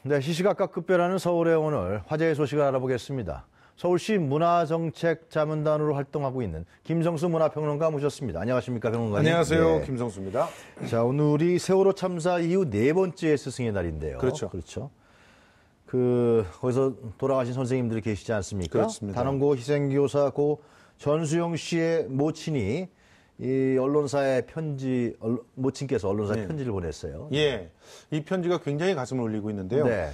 네, 시시각각 급변하는 서울의 오늘 화제의 소식을 알아보겠습니다. 서울시 문화정책자문단으로 활동하고 있는 김성수 문화평론가 모셨습니다. 안녕하십니까, 평론가님? 안녕하세요, 네. 김성수입니다. 자, 오늘이 세월호 참사 이후 네 번째 스승의 날인데요. 그렇죠. 그렇죠. 거기서 돌아가신 선생님들이 계시지 않습니까? 그렇습니다. 단원고 희생교사 고 전수영 씨의 모친이 이 언론사에 모친께서 언론사에 편지를 보냈어요. 예, 이 편지가 굉장히 가슴을 울리고 있는데요. 네.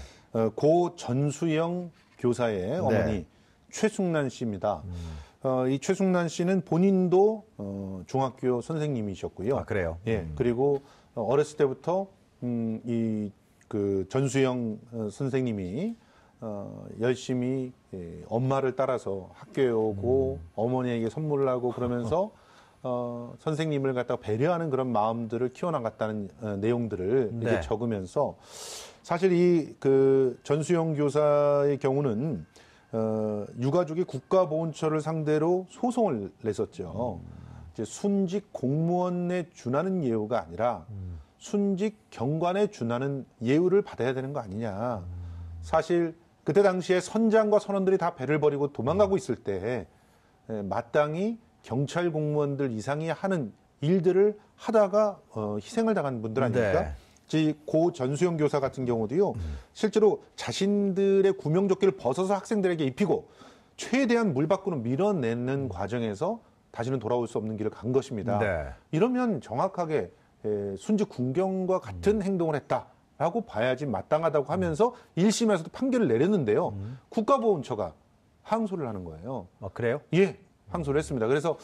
고 전수영 교사의 어머니 최숙란 씨입니다. 이 최숙란 씨는 본인도 중학교 선생님이셨고요. 아, 그래요? 예, 그리고 어렸을 때부터 그 전수영 선생님이 열심히 엄마를 따라서 학교에 오고 어머니에게 선물을 하고 그러면서 선생님을 갖다가 배려하는 그런 마음들을 키워나갔다는 내용들을 네. 이렇게 적으면서 사실 그 전수영 교사의 경우는 유가족이 국가보훈처를 상대로 소송을 냈었죠. 이제 순직 공무원에 준하는 예우가 아니라 순직 경관에 준하는 예우를 받아야 되는 거 아니냐. 사실 그때 당시에 선장과 선원들이 다 배를 버리고 도망가고 있을 때 마땅히 경찰 공무원들 이상이 하는 일들을 하다가 희생을 당한 분들 아닙니까? 네. 고 전수영 교사 같은 경우도요. 실제로 자신들의 구명조끼를 벗어서 학생들에게 입히고 최대한 물 밖으로 밀어내는 과정에서 다시는 돌아올 수 없는 길을 간 것입니다. 네. 이러면 정확하게 순직 군경과 같은 행동을 했다라고 봐야지 마땅하다고 하면서 1심에서도 판결을 내렸는데요. 국가보훈처가 항소를 하는 거예요. 아, 그래요? 예, 항소를 했습니다. 그래서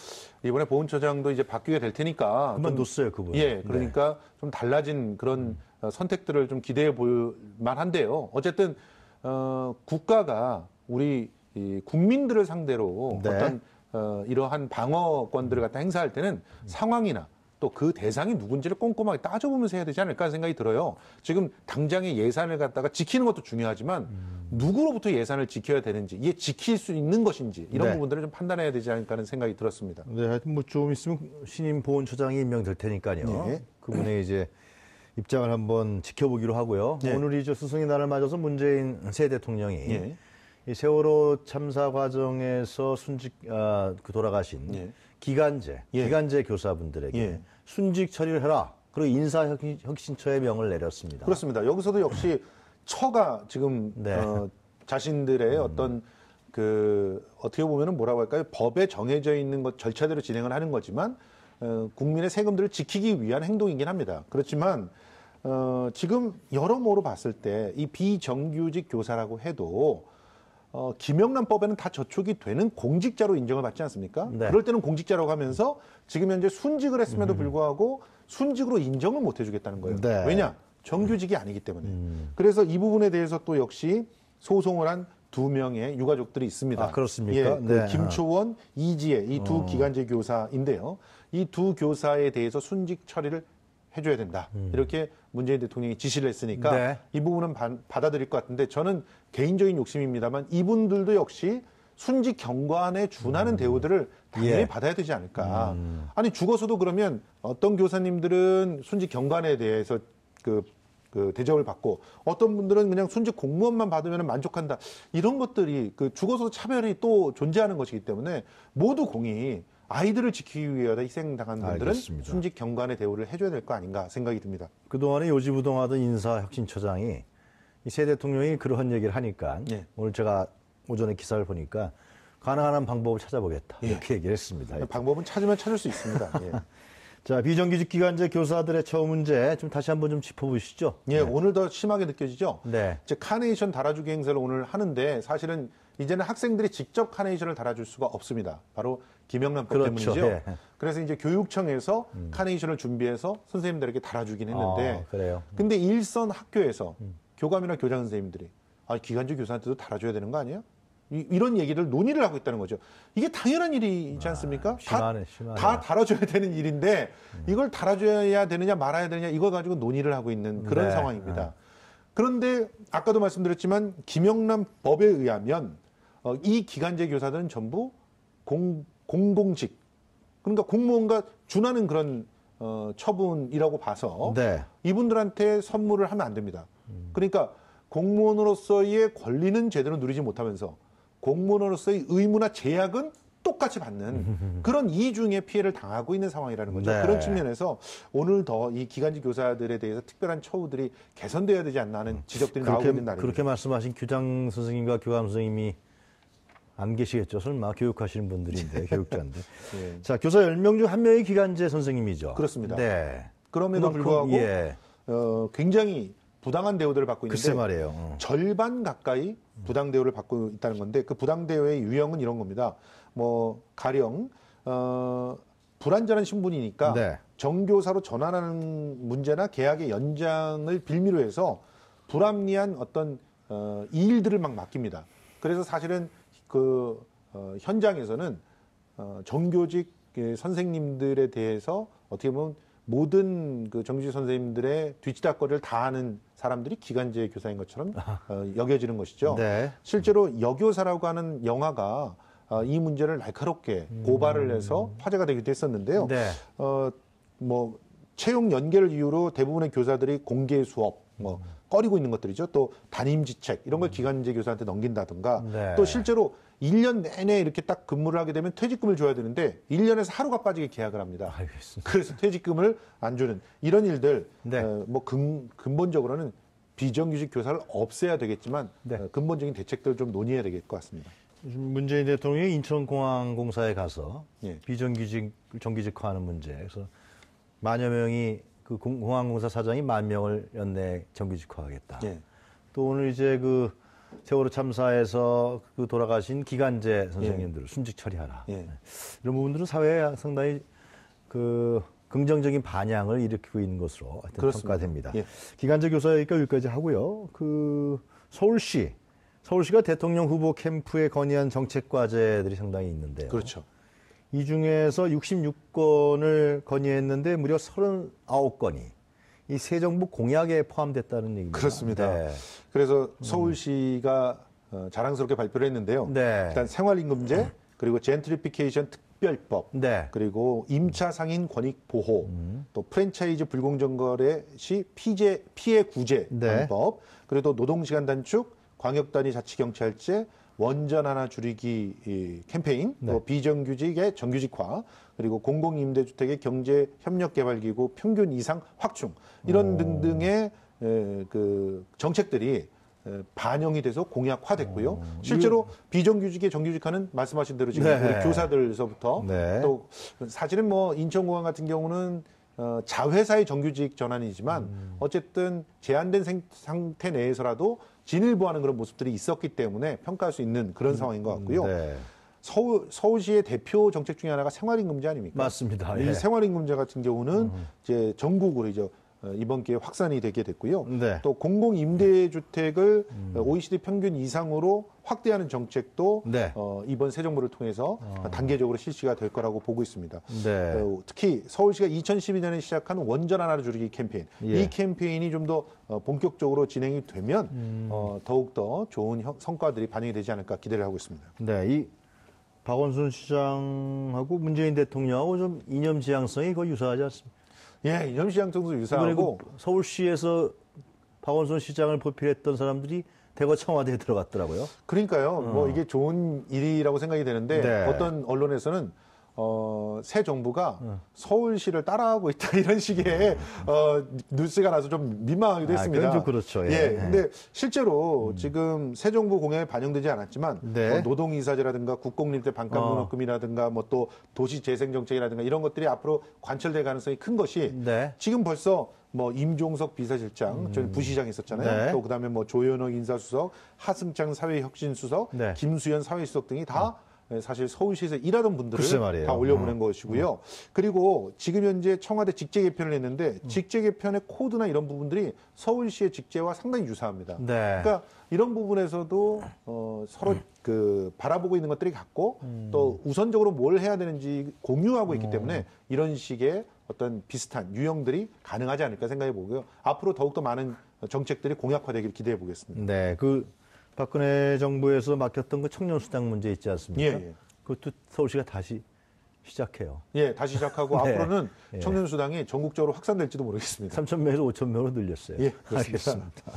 이번에 보훈처장도 이제 바뀌게 될 테니까 그만뒀어요, 그분. 예, 그러니까 좀 달라진 그런 선택들을 좀 기대해 볼 만한데요. 어쨌든 국가가 우리 이 국민들을 상대로 네. 어떤 이러한 방어권들을 갖다 행사할 때는 상황이나 또 그 대상이 누군지를 꼼꼼하게 따져보면서 해야 되지 않을까 생각이 들어요. 지금 당장의 예산을 갖다가 지키는 것도 중요하지만 누구로부터 예산을 지켜야 되는지, 이게 지킬 수 있는 것인지 이런 네. 부분들을 좀 판단해야 되지 않을까 하는 생각이 들었습니다. 네, 하여튼 뭐 좀 있으면 신임 보훈처장이 임명될 테니까요. 네. 그분의 이제 입장을 한번 지켜보기로 하고요. 네. 오늘이 스승의 날을 맞아서 문재인 새 대통령이 예. 이 세월호 참사 과정에서 돌아가신 예. 기간제 교사분들에게 예. 순직 처리를 해라. 그리고 인사혁신처의 명을 내렸습니다. 그렇습니다. 여기서도 역시 처가 지금 네. 자신들의 어떤 어떻게 보면은 뭐라고 할까요? 법에 정해져 있는 것 절차대로 진행을 하는 거지만 국민의 세금들을 지키기 위한 행동이긴 합니다. 그렇지만 지금 여러모로 봤을 때 이 비정규직 교사라고 해도 김영란법에는 다 저촉이 되는 공직자로 인정을 받지 않습니까? 네. 그럴 때는 공직자라고 하면서 지금 현재 순직을 했음에도 불구하고 순직으로 인정을 못 해주겠다는 거예요. 네. 왜냐? 정규직이 아니기 때문에. 그래서 이 부분에 대해서 또 역시 소송을 한 2명의 유가족들이 있습니다. 아, 그렇습니까? 예, 네. 김초원, 이지혜 이 두 기간제 교사인데요. 이 두 교사에 대해서 순직 처리를 해줘야 된다. 이렇게 문재인 대통령이 지시를 했으니까 네. 이 부분은 받아들일 것 같은데 저는 개인적인 욕심입니다만 이분들도 역시 순직 경관에 준하는 대우들을 당연히 예. 받아야 되지 않을까. 아니 죽어서도 그러면 어떤 교사님들은 순직 경관에 대해서 그 대접을 받고 어떤 분들은 그냥 순직 공무원만 받으면 만족한다. 이런 것들이 죽어서도 차별이 또 존재하는 것이기 때문에 모두 공이 아이들을 지키기 위하여 희생당한 분들은 알겠습니다. 순직 경관의 대우를 해줘야 될 거 아닌가 생각이 듭니다. 그동안에 요지부동하던 인사혁신처장이 이 새 대통령이 그러한 얘기를 하니까 예. 오늘 제가 오전에 기사를 보니까 가능한 한 방법을 찾아보겠다. 이렇게 얘기를 했습니다. 방법은 찾으면 찾을 수 있습니다. 예. 자, 비정규직 기간제 교사들의 처우 문제 좀 다시 한번 좀 짚어보시죠. 예, 오늘 더 심하게 느껴지죠? 네. 이제 카네이션 달아주기 행사를 오늘 하는데 사실은 이제는 학생들이 직접 카네이션을 달아줄 수가 없습니다. 바로 김영란법 그렇죠. 때문이죠. 예. 그래서 이제 교육청에서 카네이션을 준비해서 선생님들에게 달아주긴 했는데 그래요. 근데 일선 학교에서 교감이나 교장 선생님들이 기간제 교사한테도 달아줘야 되는 거 아니에요? 이런 얘기를 논의를 하고 있다는 거죠. 이게 당연한 일이지 않습니까? 심하네. 다 달아줘야 되는 일인데 이걸 달아줘야 되느냐 말아야 되느냐 이걸 가지고 논의를 하고 있는 그런 네. 상황입니다. 그런데 아까도 말씀드렸지만 김영란 법에 의하면 이 기간제 교사들은 전부 공공직 그러니까 공무원과 준하는 그런 처분이라고 봐서 네. 이분들한테 선물을 하면 안 됩니다. 그러니까 공무원으로서의 권리는 제대로 누리지 못하면서 공무원으로서의 의무나 제약은 똑같이 받는 그런 이중의 피해를 당하고 있는 상황이라는 거죠. 네. 그런 측면에서 오늘 더 이 기간제 교사들에 대해서 특별한 처우들이 개선돼야 되지 않나 하는 지적들이 나오고 있는 날입니다. 그렇게 말씀하신 규장 선생님과 교감 선생님이 안 계시겠죠. 설마 교육하시는 분들인데, 교육자인데. 예. 자, 교사 10명 중 1명이 기간제 선생님이죠. 그렇습니다. 네. 그럼에도 불구하고 예. 굉장히 부당한 대우들을 받고 있는데 글쎄 말이에요. 절반 가까이 부당 대우를 받고 있다는 건데 그 부당 대우의 유형은 이런 겁니다. 뭐 가령 불완전한 신분이니까 네. 정교사로 전환하는 문제나 계약의 연장을 빌미로 해서 불합리한 어떤 이 일들을 막 맡깁니다. 그래서 사실은 그 현장에서는 정교직 선생님들에 대해서 어떻게 보면 모든 그 정규직 선생님들의 뒤치다거리를 다 하는 사람들이 기간제 교사인 것처럼 여겨지는 것이죠. 네. 실제로 여교사라고 하는 영화가 이 문제를 날카롭게 고발을 해서 화제가 되기도 했었는데요. 네. 뭐 채용 연계를 이유로 대부분의 교사들이 공개 수업, 뭐 꺼리고 있는 것들이죠. 또 담임지책 이런 걸 기간제 교사한테 넘긴다든가 네. 또 실제로 1년 내내 이렇게 딱 근무를 하게 되면 퇴직금을 줘야 되는데 1년에서 하루가 빠지게 계약을 합니다. 알겠습니다. 그래서 퇴직금을 안 주는 이런 일들 네. 뭐 근본적으로는 비정규직 교사를 없애야 되겠지만 네. 근본적인 대책들을 좀 논의해야 될 것 같습니다. 문재인 대통령이 인천공항공사에 가서 예. 비정규직 정규직화하는 문제. 그래서 만여 명이 그 공항공사 사장이 10,000명을 연내 정규직화하겠다. 예. 또 오늘 이제 그 세월호 참사에서 그 돌아가신 기간제 선생님들을 순직 처리하라. 예. 이런 부분들은 사회에 상당히 그 긍정적인 반향을 일으키고 있는 것으로 하여튼 그렇습니다. 평가됩니다. 예. 기간제 교사니까 여기까지 하고요. 그 서울시가 대통령 후보 캠프에 건의한 정책 과제들이 상당히 있는데요. 그렇죠. 이 중에서 66건을 건의했는데 무려 39건이 이 새 정부 공약에 포함됐다는 얘기입니다. 그렇습니다. 네. 그래서 서울시가 자랑스럽게 발표를 했는데요. 네. 일단 생활임금제 그리고 젠트리피케이션 특별법 네. 그리고 임차 상인 권익 보호 또 프랜차이즈 불공정 거래 시 피해 구제 네. 방법 그리고 또 노동시간 단축 광역단위 자치경찰제 원전 하나 줄이기 이 캠페인, 네. 또 비정규직의 정규직화, 그리고 공공임대주택의 경제협력개발기구 평균 이상 확충 이런 등등의 그 정책들이 반영이 돼서 공약화됐고요. 실제로 비정규직의 정규직화는 말씀하신 대로 지금 네. 우리 교사들서부터 네. 또 사실은 뭐 인천공항 같은 경우는 자회사의 정규직 전환이지만 어쨌든 제한된 상태 내에서라도 진일보하는 그런 모습들이 있었기 때문에 평가할 수 있는 그런 상황인 것 같고요. 네. 서울시의 대표 정책 중에 하나가 생활임금제 아닙니까? 맞습니다. 이 예. 생활임금제 같은 경우는 이제 전국으로 이제 이번 기회에 확산이 되게 됐고요. 네. 또 공공임대주택을 OECD 평균 이상으로 확대하는 정책도 네. 이번 새 정부를 통해서 단계적으로 실시가 될 거라고 보고 있습니다. 네. 특히 서울시가 2012년에 시작한 원전 하나 줄이기 캠페인, 예. 이 캠페인이 좀 더 본격적으로 진행이 되면 더욱 더 좋은 성과들이 반영이 되지 않을까 기대를 하고 있습니다. 네, 이 박원순 시장하고 문재인 대통령하고 좀 이념 지향성이 거의 유사하지 않습니까? 예, 이념시장성도 유사하고 그리고 서울시에서 박원순 시장을 보필했던 사람들이 대거 청와대에 들어갔더라고요. 그러니까요. 뭐 이게 좋은 일이라고 생각이 되는데 네. 어떤 언론에서는 새 정부가 서울시를 따라하고 있다 이런 식의 뉴스가 나서 좀 민망하기도 했습니다. 그건 좀 그렇죠. 예. 예. 근데 실제로 지금 새 정부 공약에 반영되지 않았지만 네. 노동이사제라든가 국공립대 반값문화금이라든가 뭐 또 도시재생정책이라든가 이런 것들이 앞으로 관철될 가능성이 큰 것이 네. 지금 벌써 뭐 임종석 비서실장, 저는 부시장 있었잖아요. 네. 또 그다음에 뭐 조현옥 인사수석, 하승창 사회혁신수석, 네. 김수현 사회수석 등이 다 사실 서울시에서 일하던 분들을 글쎄 말이에요. 다 올려보낸 것이고요. 그리고 지금 현재 청와대 직제 개편을 했는데 직제 개편의 코드나 이런 부분들이 서울시의 직제와 상당히 유사합니다. 네. 그러니까 이런 부분에서도 서로 그 바라보고 있는 것들이 같고 또 우선적으로 뭘 해야 되는지 공유하고 있기 때문에 이런 식의 어떤 비슷한 유형들이 가능하지 않을까 생각해 보고요. 앞으로 더욱더 많은 정책들이 공약화되길 기대해 보겠습니다. 네, 그 박근혜 정부에서 맡겼던 그 청년수당 문제 있지 않습니까? 예, 예. 그것도 서울시가 다시 시작해요. 예, 다시 시작하고 네. 앞으로는 예. 청년수당이 전국적으로 확산될지도 모르겠습니다. 3,000명에서 5,000명으로 늘렸어요. 예, 그렇습니다. 알겠습니다.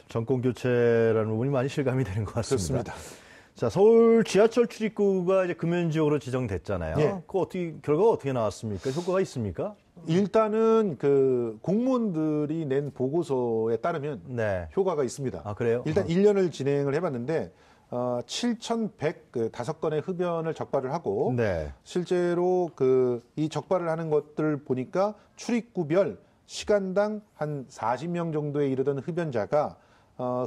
정권 교체라는 부분이 많이 실감이 되는 것 같습니다. 그렇습니다. 자, 서울 지하철 출입구가 이제 금연지역으로 지정됐잖아요. 예. 결과가 어떻게 나왔습니까? 효과가 있습니까? 일단은 그 공무원들이 낸 보고서에 따르면 네. 효과가 있습니다. 아, 그래요? 일단 1년을 진행을 해봤는데 7,105건의 흡연을 적발을 하고 네. 실제로 이 적발을 하는 것들 보니까 출입구별 시간당 한 40명 정도에 이르던 흡연자가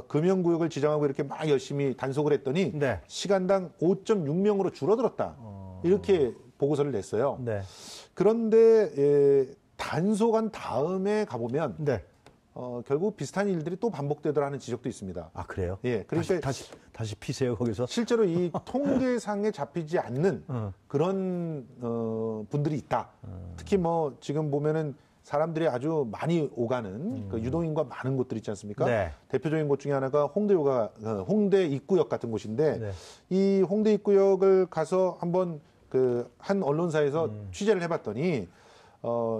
금연구역을 지정하고 이렇게 막 열심히 단속을 했더니 네. 시간당 5.6명으로 줄어들었다. 이렇게 보고서를 냈어요. 네. 그런데 단속한 다음에 가보면 네. 결국 비슷한 일들이 또 반복되더라 하는 지적도 있습니다. 아, 그래요? 예, 그러니까 다시 피세요, 거기서? 실제로 이 통계상에 잡히지 않는 그런 분들이 있다. 특히 뭐 지금 보면은 사람들이 아주 많이 오가는 그 유동인구가 많은 곳들 있지 않습니까? 네. 대표적인 곳 중에 하나가 홍대 입구역 같은 곳인데 네. 이 홍대 입구역을 가서 한번 한 언론사에서 취재를 해봤더니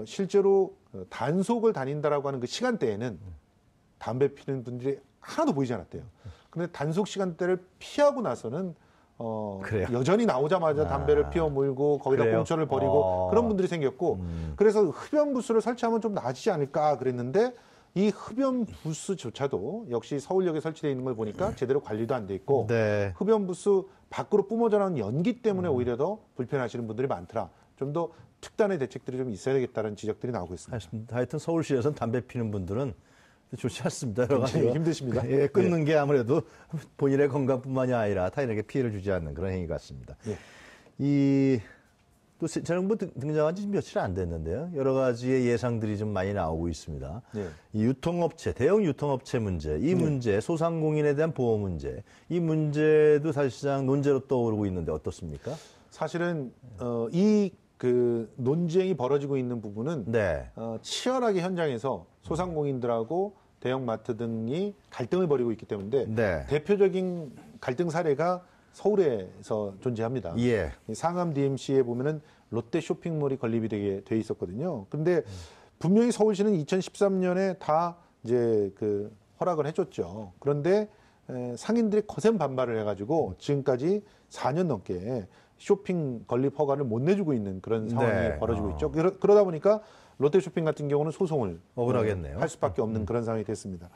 실제로 단속을 다닌다라고 하는 그 시간대에는 담배 피는 분들이 하나도 보이지 않았대요. 그런데 단속 시간대를 피하고 나서는 그래요? 여전히 나오자마자 담배를 피워 물고 거기다 그래요? 꽁초를 버리고 그런 분들이 생겼고 그래서 흡연 부스를 설치하면 좀 나아지지 않을까 그랬는데 이 흡연 부스조차도 역시 서울역에 설치되어 있는 걸 보니까 제대로 관리도 안 돼 있고 네. 흡연 부스 밖으로 뿜어져 나오는 연기 때문에 오히려 더 불편하시는 분들이 많더라. 좀 더 특단의 대책들이 좀 있어야 되겠다는 지적들이 나오고 있습니다. 하여튼 서울시에서는 담배 피는 분들은 좋지 않습니다. 여러 가지 힘드십니다. 예, 끊는 게 아무래도 본인의 건강뿐만이 아니라 타인에게 피해를 주지 않는 그런 행위 같습니다. 예. 또 새 정부 등장한 지 며칠 안 됐는데요. 여러 가지의 예상들이 좀 많이 나오고 있습니다. 예. 이 유통업체, 대형 유통업체 문제, 이 문제, 소상공인에 대한 보호 문제, 이 문제도 사실상 논제로 떠오르고 있는데 어떻습니까? 사실은 논쟁이 벌어지고 있는 부분은 네. 치열하게 현장에서 소상공인들하고 대형마트 등이 갈등을 벌이고 있기 때문에 네. 대표적인 갈등 사례가 서울에서 존재합니다. 예. 이 상암 DMC에 보면은 롯데 쇼핑몰이 건립이 되게 돼 있었거든요. 근데 분명히 서울시는 2013년에 다 이제 허락을 해줬죠. 그런데 상인들이 거센 반발을 해가지고 지금까지 4년 넘게 쇼핑 건립 허가를 못 내주고 있는 그런 상황이 네. 벌어지고 있죠. 그러다 보니까 롯데쇼핑 같은 경우는 소송을 억울하겠네요. 할 수밖에 없는 그런 상황이 됐습니다.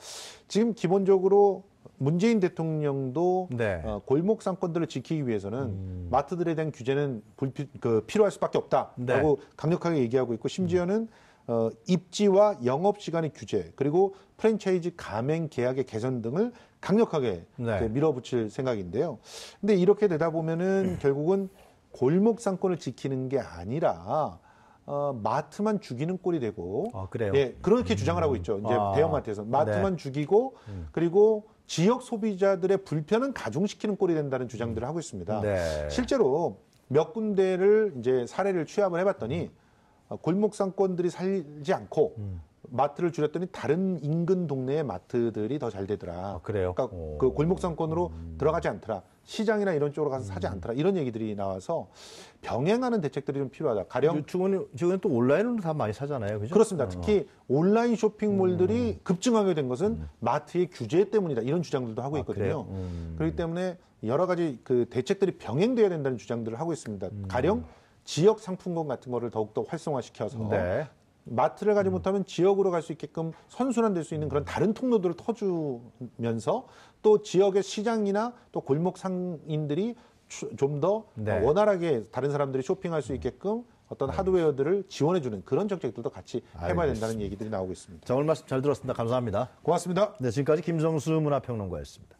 지금 기본적으로 문재인 대통령도 네. 골목 상권들을 지키기 위해서는 마트들에 대한 규제는 필요할 수밖에 없다라고 네. 강력하게 얘기하고 있고 심지어는 입지와 영업 시간의 규제 그리고 프랜차이즈 가맹 계약의 개선 등을 강력하게 네. 밀어붙일 생각인데요. 근데 이렇게 되다 보면은 결국은 골목 상권을 지키는 게 아니라 마트만 죽이는 꼴이 되고, 그래요? 예, 그렇게 주장을 하고 있죠. 이제 대형마트에서 마트만 네. 죽이고 그리고 지역 소비자들의 불편은 가중시키는 꼴이 된다는 주장들을 하고 있습니다. 네. 실제로 몇 군데를 이제 사례를 취합을 해봤더니 골목 상권들이 살지 않고 마트를 줄였더니 다른 인근 동네의 마트들이 더 잘 되더라. 그래요? 그러니까 그 골목 상권으로 들어가지 않더라. 시장이나 이런 쪽으로 가서 사지 않더라. 이런 얘기들이 나와서 병행하는 대책들이 좀 필요하다. 가령 지금은 또 온라인으로 다 많이 사잖아요. 그죠? 그렇습니다. 특히 온라인 쇼핑몰들이 급증하게 된 것은 마트의 규제 때문이다. 이런 주장들도 하고 있거든요. 그렇기 때문에 여러 가지 대책들이 병행돼야 된다는 주장들을 하고 있습니다. 가령 지역 상품권 같은 거를 더욱더 활성화시켜서 네. 마트를 가지 못하면 지역으로 갈 수 있게끔 선순환될 수 있는 그런 다른 통로들을 터주면서 또 지역의 시장이나 또 골목 상인들이 좀 더 네. 원활하게 다른 사람들이 쇼핑할 수 있게끔 어떤 하드웨어들을 지원해주는 그런 정책들도 같이 해봐야 된다는 얘기들이 나오고 있습니다. 자, 오늘 말씀 잘 들었습니다. 감사합니다. 고맙습니다. 네, 지금까지 김성수 문화평론가였습니다.